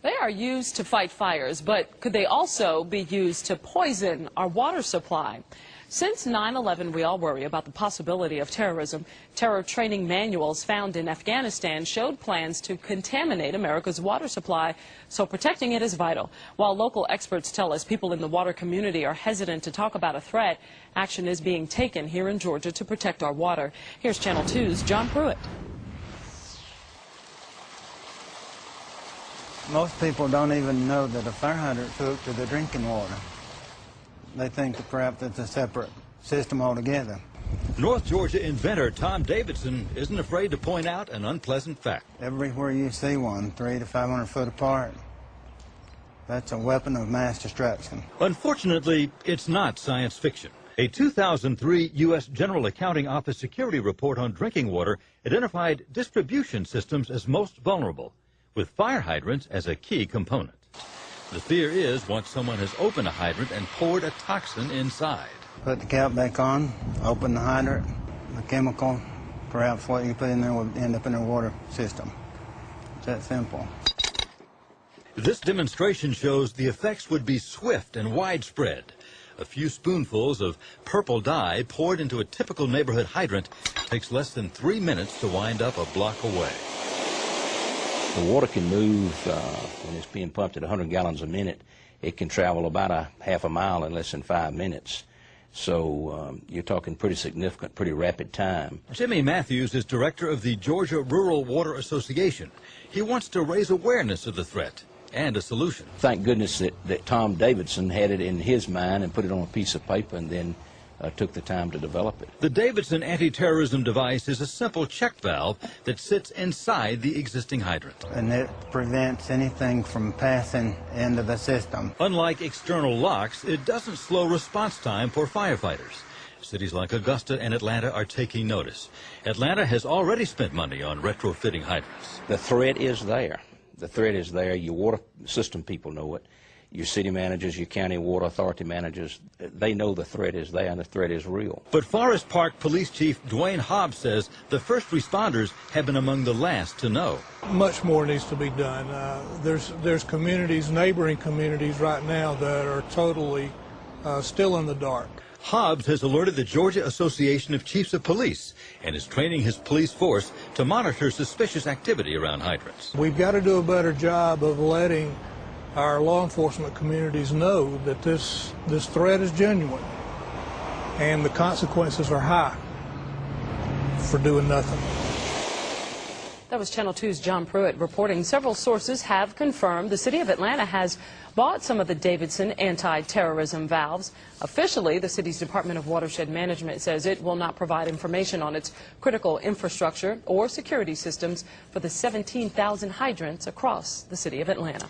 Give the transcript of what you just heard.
They are used to fight fires, but could they also be used to poison our water supply? Since 9/11, we all worry about the possibility of terrorism. Terror training manuals found in Afghanistan showed plans to contaminate America's water supply, so protecting it is vital. While local experts tell us people in the water community are hesitant to talk about a threat, action is being taken here in Georgia to protect our water. Here's Channel 2's John Pruitt. Most people don't even know that a fire hydrant is hooked to the drinking water. They think that perhaps it's a separate system altogether. North Georgia inventor Tom Davidson isn't afraid to point out an unpleasant fact. Everywhere you see one, 300 to 500 foot apart, that's a weapon of mass destruction. Unfortunately, it's not science fiction. A 2003 U.S. General Accounting Office security report on drinking water identified distribution systems as most vulnerable, with fire hydrants as a key component. The fear is once someone has opened a hydrant and poured a toxin inside. Put the cap back on, open the hydrant, the chemical, perhaps what you put in there would end up in the water system. It's that simple. This demonstration shows the effects would be swift and widespread. A few spoonfuls of purple dye poured into a typical neighborhood hydrant takes less than 3 minutes to wind up a block away. The water can move, when it's being pumped at 100 gallons a minute, it can travel about a half a mile in less than 5 minutes. So you're talking pretty significant, pretty rapid time. Jimmy Matthews is director of the Georgia Rural Water Association. He wants to raise awareness of the threat and a solution. Thank goodness that Tom Davidson had it in his mind and put it on a piece of paper and then took the time to develop it. The Davidson anti-terrorism device is a simple check valve that sits inside the existing hydrant. And it prevents anything from passing into the system. Unlike external locks, it doesn't slow response time for firefighters. Cities like Augusta and Atlanta are taking notice. Atlanta has already spent money on retrofitting hydrants. The threat is there. The threat is there. Your water system people know it. Your city managers, your county water authority managers, they know the threat is there and the threat is real. But Forest Park Police Chief Dwayne Hobbs says the first responders have been among the last to know. Much more needs to be done. There's communities, neighboring communities right now that are totally still in the dark. Hobbs has alerted the Georgia Association of Chiefs of Police and is training his police force to monitor suspicious activity around hydrants. We've got to do a better job of letting our law enforcement communities know that this threat is genuine and the consequences are high for doing nothing. That was Channel 2's John Pruitt reporting. Several sources have confirmed the city of Atlanta has bought some of the Davidson anti-terrorism valves. Officially, the city's Department of Watershed Management says it will not provide information on its critical infrastructure or security systems for the 17,000 hydrants across the city of Atlanta.